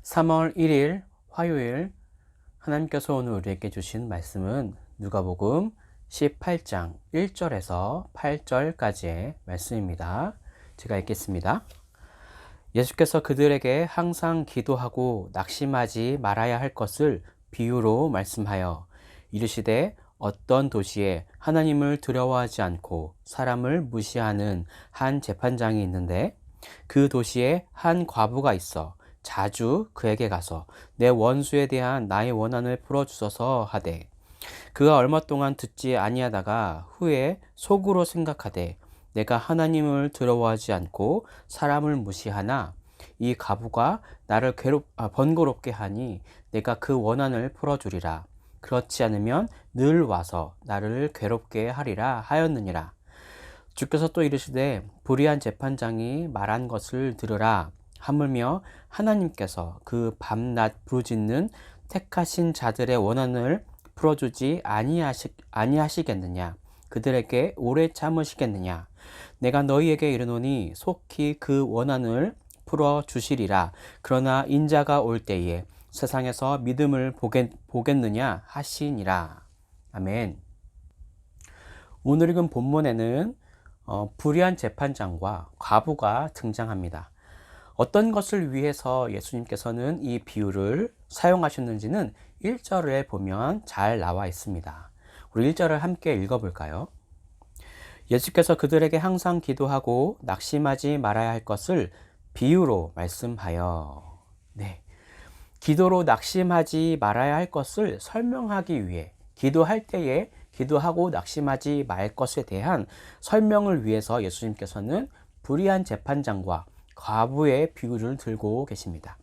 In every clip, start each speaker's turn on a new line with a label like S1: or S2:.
S1: 3월 1일 화요일 하나님께서 오늘 우리에게 주신 말씀은 누가복음 18장 1절에서 8절까지의 말씀입니다. 제가 읽겠습니다. 예수께서 그들에게 항상 기도하고 낙심하지 말아야 할 것을 비유로 말씀하여 이르시되 어떤 도시에 하나님을 두려워하지 않고 사람을 무시하는 한 재판장이 있는데 그 도시에 한 과부가 있어 자주 그에게 가서 내 원수에 대한 나의 원한을 풀어주소서 하되 그가 얼마 동안 듣지 아니하다가 후에 속으로 생각하되 내가 하나님을 두려워하지 않고 사람을 무시하나 이 과부가 나를 번거롭게 하니 내가 그 원한을 풀어주리라. 그렇지 않으면 늘 와서 나를 괴롭게 하리라 하였느니라. 주께서 또 이르시되 불의한 재판장이 말한 것을 들으라. 하물며 하나님께서 그 밤낮 부르짖는 택하신 자들의 원한을 풀어주지 아니하시겠느냐? 그들에게 오래 참으시겠느냐? 내가 너희에게 이르노니 속히 그 원한을 풀어주시리라. 그러나 인자가 올 때에 세상에서 믿음을 보겠느냐 하시니라. 아멘. 오늘 읽은 본문에는 불의한 재판장과 과부가 등장합니다. 어떤 것을 위해서 예수님께서는 이 비유를 사용하셨는지는 1절에 보면 잘 나와 있습니다. 우리 1절을 함께 읽어볼까요? 예수께서 그들에게 항상 기도하고 낙심하지 말아야 할 것을 비유로 말씀하여, 기도로 낙심하지 말아야 할 것을 설명하기 위해 기도할 때에 기도하고 낙심하지 말 것에 대한 설명을 위해서 예수님께서는 불의한 재판장과 과부의 비유를 들고 계십니다.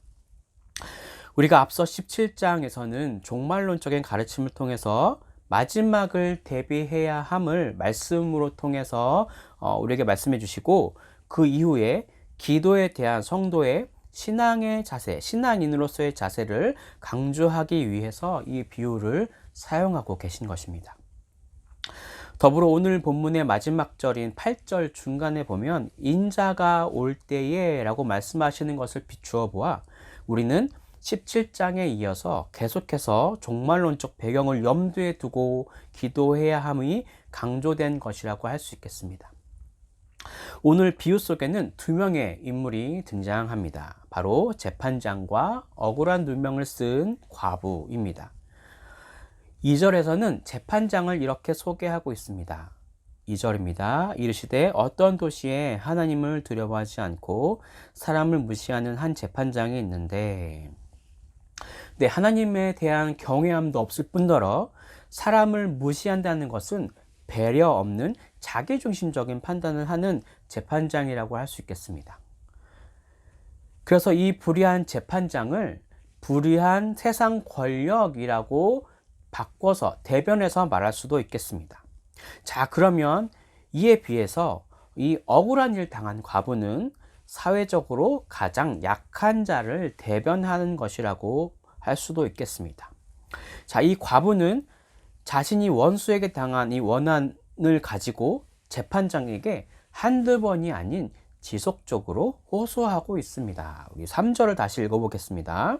S1: 우리가 앞서 17장에서는 종말론적인 가르침을 통해서 마지막을 대비해야 함을 말씀으로 통해서 우리에게 말씀해 주시고 그 이후에 기도에 대한 성도의 신앙의 자세, 신앙인으로서의 자세를 강조하기 위해서 이 비유를 사용하고 계신 것입니다. 더불어 오늘 본문의 마지막 절인 8절 중간에 보면 인자가 올 때에 라고 말씀하시는 것을 비추어 보아 우리는 17장에 이어서 계속해서 종말론적 배경을 염두에 두고 기도해야 함이 강조된 것이라고 할 수 있겠습니다. 오늘 비유 속에는 두 명의 인물이 등장합니다. 바로 재판장과 억울한 누명을 쓴 과부입니다. 2절에서는 재판장을 이렇게 소개하고 있습니다. 2절입니다. 이르시되 어떤 도시에 하나님을 두려워하지 않고 사람을 무시하는 한 재판장이 있는데 하나님에 대한 경외함도 없을 뿐더러 사람을 무시한다는 것은 배려 없는 자기중심적인 판단을 하는 재판장이라고 할 수 있겠습니다. 그래서 이 불의한 재판장을 불의한 세상 권력이라고 바꿔서 대변해서 말할 수도 있겠습니다. 자, 그러면 이에 비해서 이 억울한 일 당한 과부는 사회적으로 가장 약한 자를 대변하는 것이라고 할 수도 있겠습니다. 자, 이 과부는 자신이 원수에게 당한 이 원한을 가지고 재판장에게 한두 번이 아닌 지속적으로 호소하고 있습니다. 우리 3절을 다시 읽어보겠습니다.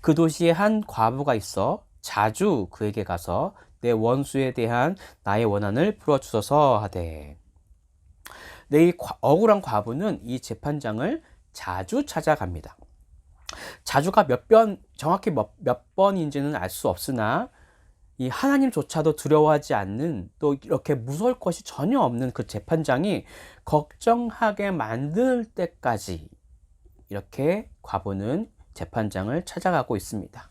S1: 그 도시에 한 과부가 있어 자주 그에게 가서 내 원수에 대한 나의 원한을 풀어주소서 하되 이 억울한 과부는 이 재판장을 자주 찾아갑니다. 자주가 정확히 몇 번인지는 알 수 없으나 이 하나님조차도 두려워하지 않는 또 이렇게 무서울 것이 전혀 없는 그 재판장이 걱정하게 만들 때까지 이렇게 과부는 재판장을 찾아가고 있습니다.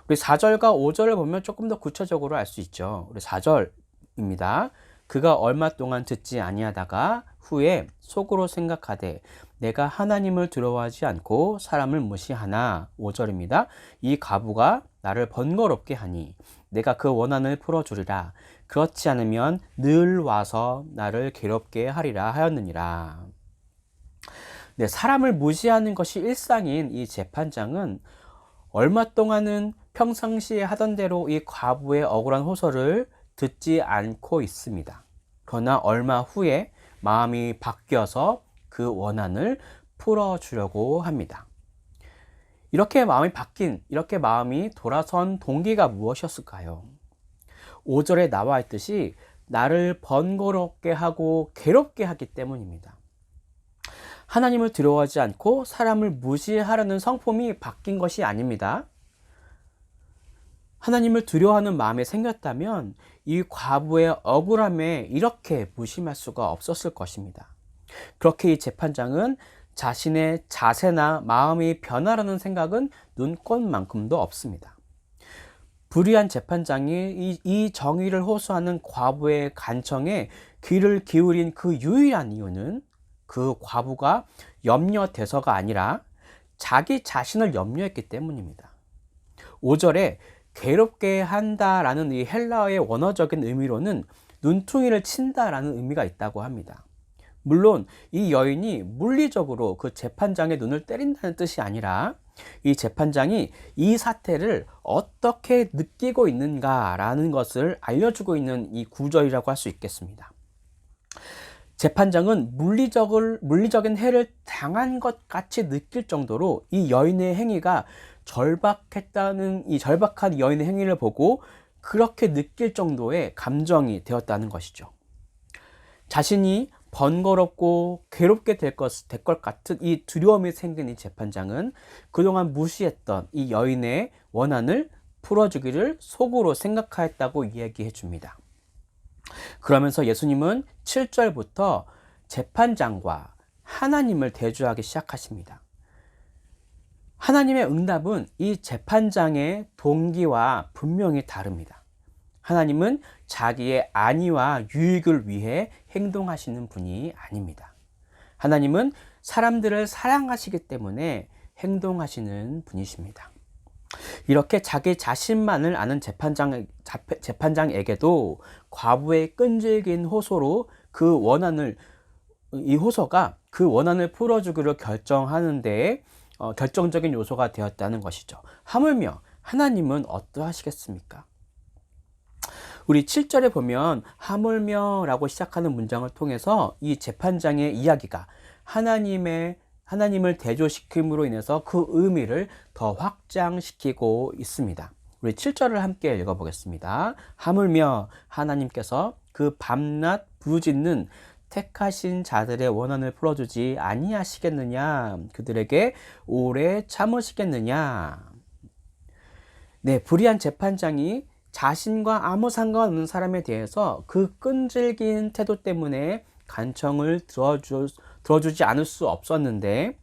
S1: 우리 4절과 5절을 보면 조금 더 구체적으로 알 수 있죠. 우리 4절입니다. 그가 얼마 동안 듣지 아니하다가 후에 속으로 생각하되 내가 하나님을 두려워하지 않고 사람을 무시하나. 5절입니다. 이 과부가 나를 번거롭게 하니 내가 그 원한을 풀어주리라. 그렇지 않으면 늘 와서 나를 괴롭게 하리라 하였느니라. 사람을 무시하는 것이 일상인 이 재판장은 얼마 동안은 평상시에 하던 대로 이 과부의 억울한 호소를 듣지 않고 있습니다. 그러나 얼마 후에 마음이 바뀌어서 그 원한을 풀어주려고 합니다. 이렇게 마음이 돌아선 동기가 무엇이었을까요? 5절에 나와 있듯이 나를 번거롭게 하고 괴롭게 하기 때문입니다. 하나님을 두려워하지 않고 사람을 무시하려는 성품이 바뀐 것이 아닙니다. 하나님을 두려워하는 마음이 생겼다면 이 과부의 억울함에 이렇게 무심할 수가 없었을 것입니다. 그렇게 이 재판장은 자신의 자세나 마음이 변하려는 생각은 눈꽃만큼도 없습니다. 불의한 재판장이 이 정의를 호소하는 과부의 간청에 귀를 기울인 그 유일한 이유는 그 과부가 염려돼서가 아니라 자기 자신을 염려했기 때문입니다. 5절에 괴롭게 한다라는 이 헬라어의 원어적인 의미로는 눈퉁이를 친다라는 의미가 있다고 합니다. 물론 이 여인이 물리적으로 그 재판장의 눈을 때린다는 뜻이 아니라 이 재판장이 이 사태를 어떻게 느끼고 있는가라는 것을 알려주고 있는 이 구절이라고 할 수 있겠습니다. 재판장은 물리적인 해를 당한 것 같이 느낄 정도로 이 여인의 행위가 절박했다는 이 절박한 여인의 행위를 보고 그렇게 느낄 정도의 감정이 되었다는 것이죠. 자신이 번거롭고 괴롭게 될 것 같은 이 두려움이 생긴 이 재판장은 그동안 무시했던 이 여인의 원한을 풀어주기를 속으로 생각하였다고 이야기해 줍니다. 그러면서 예수님은 7절부터 재판장과 하나님을 대조하기 시작하십니다. 하나님의 응답은 이 재판장의 동기와 분명히 다릅니다. 하나님은 자기의 안위와 유익을 위해 행동하시는 분이 아닙니다. 하나님은 사람들을 사랑하시기 때문에 행동하시는 분이십니다. 이렇게 자기 자신만을 아는 재판장에게도 과부의 끈질긴 호소로 이 호소가 그 원한을 풀어주기로 결정하는 데에 결정적인 요소가 되었다는 것이죠. 하물며 하나님은 어떠하시겠습니까? 우리 7절에 보면 하물며 라고 시작하는 문장을 통해서 이 재판장의 이야기가 하나님을 대조시킴으로 인해서 그 의미를 더 확장시키고 있습니다. 우리 7절을 함께 읽어보겠습니다. 하물며 하나님께서 그 밤낮 부르짖는 택하신 자들의 원한을 풀어주지 아니하시겠느냐? 그들에게 오래 참으시겠느냐? 네, 불의한 재판장이 자신과 아무 상관없는 사람에 대해서 그 끈질긴 태도 때문에 간청을 들어주지 않을 수 없었는데,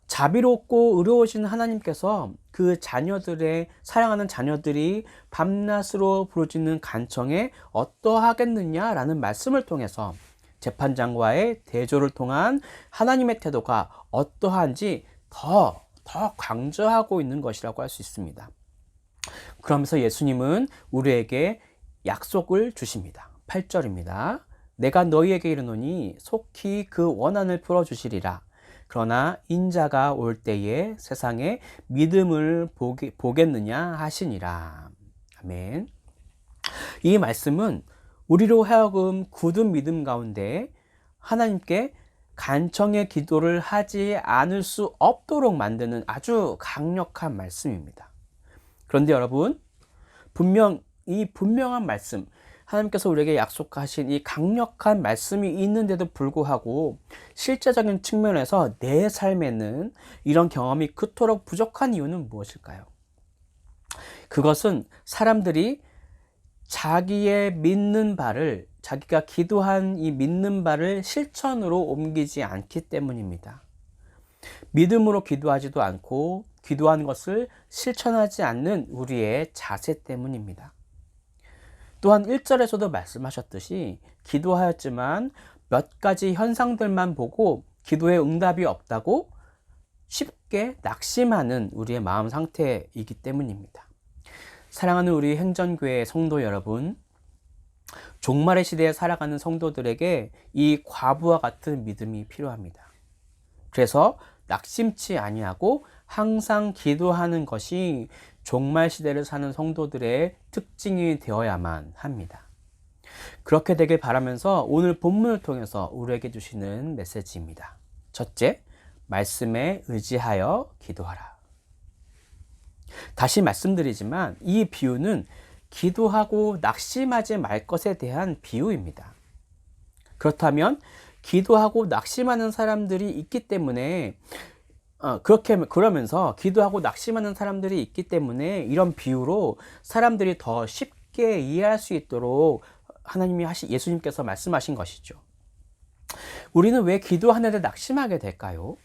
S1: 자비롭고 의로우신 하나님께서 그 사랑하는 자녀들이 밤낮으로 부르짖는 간청에 어떠하겠느냐라는 말씀을 통해서 재판장과의 대조를 통한 하나님의 태도가 어떠한지 더 강조하고 있는 것이라고 할 수 있습니다. 그러면서 예수님은 우리에게 약속을 주십니다. 8절입니다. 내가 너희에게 이르노니 속히 그 원한을 풀어주시리라. 그러나 인자가 올 때에 세상에 믿음을 보겠느냐 하시니라. 아멘. 이 말씀은 우리로 하여금 굳은 믿음 가운데 하나님께 간청의 기도를 하지 않을 수 없도록 만드는 아주 강력한 말씀입니다. 그런데 여러분, 이 분명한 말씀, 하나님께서 우리에게 약속하신 이 강력한 말씀이 있는데도 불구하고 실제적인 측면에서 내 삶에는 이런 경험이 그토록 부족한 이유는 무엇일까요? 그것은 사람들이 자기가 기도한 이 믿는 바를 실천으로 옮기지 않기 때문입니다. 믿음으로 기도하지도 않고 기도한 것을 실천하지 않는 우리의 자세 때문입니다. 또한 1절에서도 말씀하셨듯이 기도하였지만 몇 가지 현상들만 보고 기도에 응답이 없다고 쉽게 낙심하는 우리의 마음 상태이기 때문입니다. 사랑하는 우리 행전교회 성도 여러분, 종말의 시대에 살아가는 성도들에게 이 과부와 같은 믿음이 필요합니다. 그래서 낙심치 아니하고 항상 기도하는 것이 종말 시대를 사는 성도들의 특징이 되어야만 합니다. 그렇게 되길 바라면서 오늘 본문을 통해서 우리에게 주시는 메시지입니다. 첫째, 말씀에 의지하여 기도하라. 다시 말씀드리지만 이 비유는 기도하고 낙심하지 말 것에 대한 비유입니다. 그렇다면 기도하고 낙심하는 사람들이 있기 때문에 그러면서 기도하고 낙심하는 사람들이 있기 때문에 이런 비유로 사람들이 더 쉽게 이해할 수 있도록 예수님께서 말씀하신 것이죠. 우리는 왜 기도하는데 낙심하게 될까요?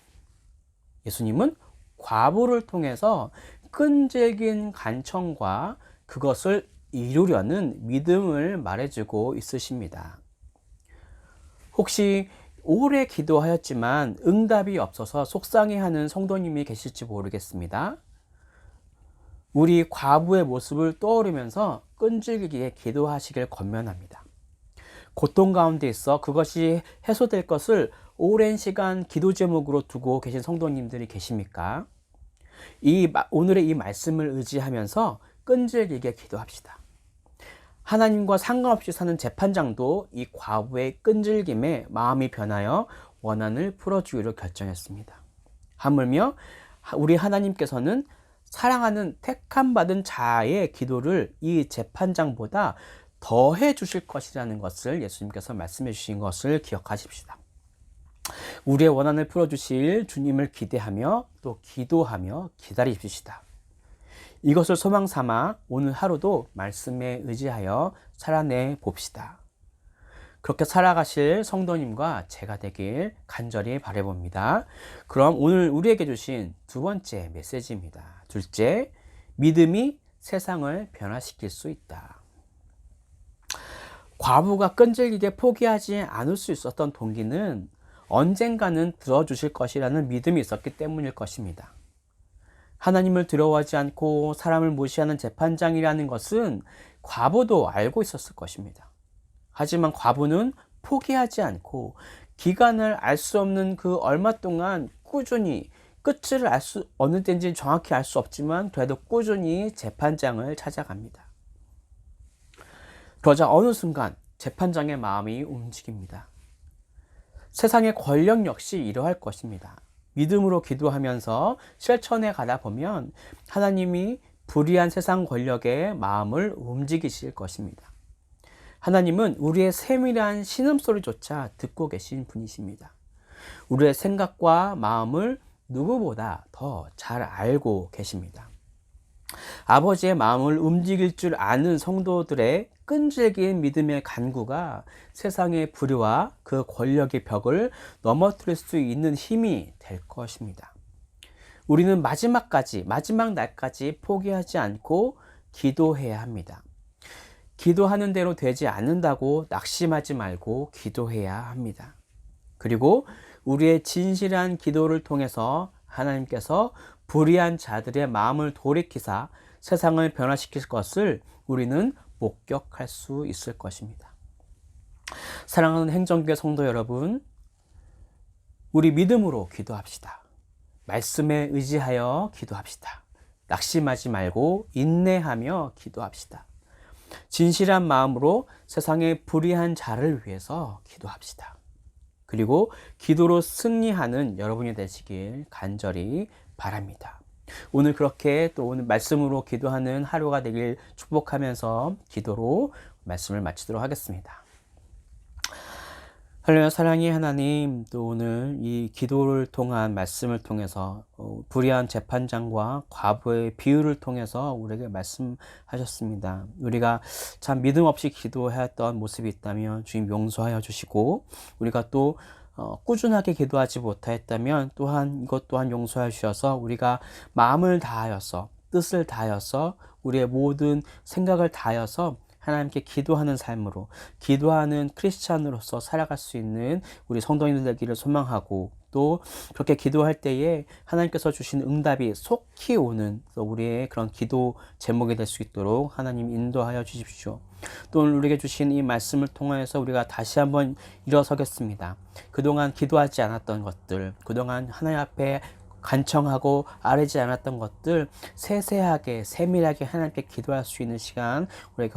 S1: 예수님은 과부를 통해서 끈질긴 간청과 그것을 이루려는 믿음을 말해주고 있으십니다. 혹시 오래 기도하였지만 응답이 없어서 속상해하는 성도님이 계실지 모르겠습니다. 우리 과부의 모습을 떠오르면서 끈질기게 기도하시길 권면합니다. 고통 가운데 있어 그것이 해소될 것을 오랜 시간 기도 제목으로 두고 계신 성도님들이 계십니까? 오늘의 이 말씀을 의지하면서 끈질기게 기도합시다. 하나님과 상관없이 사는 재판장도 이 과부의 끈질김에 마음이 변하여 원한을 풀어주기로 결정했습니다. 하물며 우리 하나님께서는 사랑하는 택함받은 자의 기도를 이 재판장보다 더해 주실 것이라는 것을 예수님께서 말씀해 주신 것을 기억하십시다. 우리의 원한을 풀어주실 주님을 기대하며 또 기도하며 기다리십시다. 이것을 소망 삼아 오늘 하루도 말씀에 의지하여 살아내 봅시다. 그렇게 살아가실 성도님과 제가 되길 간절히 바라봅니다. 그럼 오늘 우리에게 주신 두 번째 메시지입니다. 둘째, 믿음이 세상을 변화시킬 수 있다. 과부가 끈질기게 포기하지 않을 수 있었던 동기는 언젠가는 들어주실 것이라는 믿음이 있었기 때문일 것입니다. 하나님을 두려워하지 않고 사람을 무시하는 재판장이라는 것은 과부도 알고 있었을 것입니다. 하지만 과부는 포기하지 않고 기간을 알 수 없는 그 얼마 동안 꾸준히 끝을 어느 때인지 정확히 알 수 없지만 그래도 꾸준히 재판장을 찾아갑니다. 그러자 어느 순간 재판장의 마음이 움직입니다. 세상의 권력 역시 이러할 것입니다. 믿음으로 기도하면서 실천해 가다 보면 하나님이 불의한 세상 권력의 마음을 움직이실 것입니다. 하나님은 우리의 세밀한 신음소리조차 듣고 계신 분이십니다. 우리의 생각과 마음을 누구보다 더 잘 알고 계십니다. 아버지의 마음을 움직일 줄 아는 성도들의 끈질긴 믿음의 간구가 세상의 불의와 그 권력의 벽을 넘어뜨릴 수 있는 힘이 될 것입니다. 우리는 마지막 날까지 포기하지 않고 기도해야 합니다. 기도하는 대로 되지 않는다고 낙심하지 말고 기도해야 합니다. 그리고 우리의 진실한 기도를 통해서 하나님께서 불의한 자들의 마음을 돌이키사 세상을 변화시킬 것을 우리는 목격할 수 있을 것입니다. 사랑하는 행정교회 성도 여러분, 우리 믿음으로 기도합시다. 말씀에 의지하여 기도합시다. 낙심하지 말고 인내하며 기도합시다. 진실한 마음으로 세상의 불의한 자를 위해서 기도합시다. 그리고 기도로 승리하는 여러분이 되시길 간절히 바랍니다. 오늘 그렇게 또 오늘 말씀으로 기도하는 하루가 되길 축복하면서 기도로 말씀을 마치도록 하겠습니다. 할렐루야. 사랑의 하나님, 또 오늘 이 기도를 통한 말씀을 통해서 불의한 재판장과 과부의 비유를 통해서 우리에게 말씀하셨습니다. 우리가 참 믿음 없이 기도했던 모습이 있다면 주님 용서하여 주시고, 우리가 또 꾸준하게 기도하지 못하였다면 이것 또한 용서해 주셔서 우리가 마음을 다하여서 뜻을 다하여서 우리의 모든 생각을 다하여서 하나님께 기도하는 삶으로, 기도하는 크리스찬으로서 살아갈 수 있는 우리 성도님들 되기를 소망하고, 또 그렇게 기도할 때에 하나님께서 주신 응답이 속히 오는 우리의 그런 기도 제목이 될 수 있도록 하나님 인도하여 주십시오. 또 오늘 우리에게 주신 이 말씀을 통하여서 우리가 다시 한번 일어서겠습니다. 그동안 기도하지 않았던 것들, 그동안 하나님 앞에 간청하고 아뢰지 않았던 것들 세세하게 세밀하게 하나님께 기도할 수 있는 시간 우리에게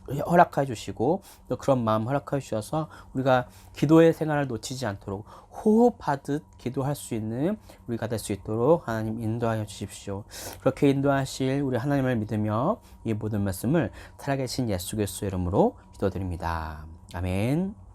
S1: 허락해 주시고 또 그런 마음 허락해 주셔서 우리가 기도의 생활을 놓치지 않도록 호흡하듯 기도할 수 있는 우리가 될 수 있도록 하나님 인도하여 주십시오. 그렇게 인도하실 우리 하나님을 믿으며 이 모든 말씀을 살아계신 예수 그리스도의 이름으로 기도드립니다. 아멘.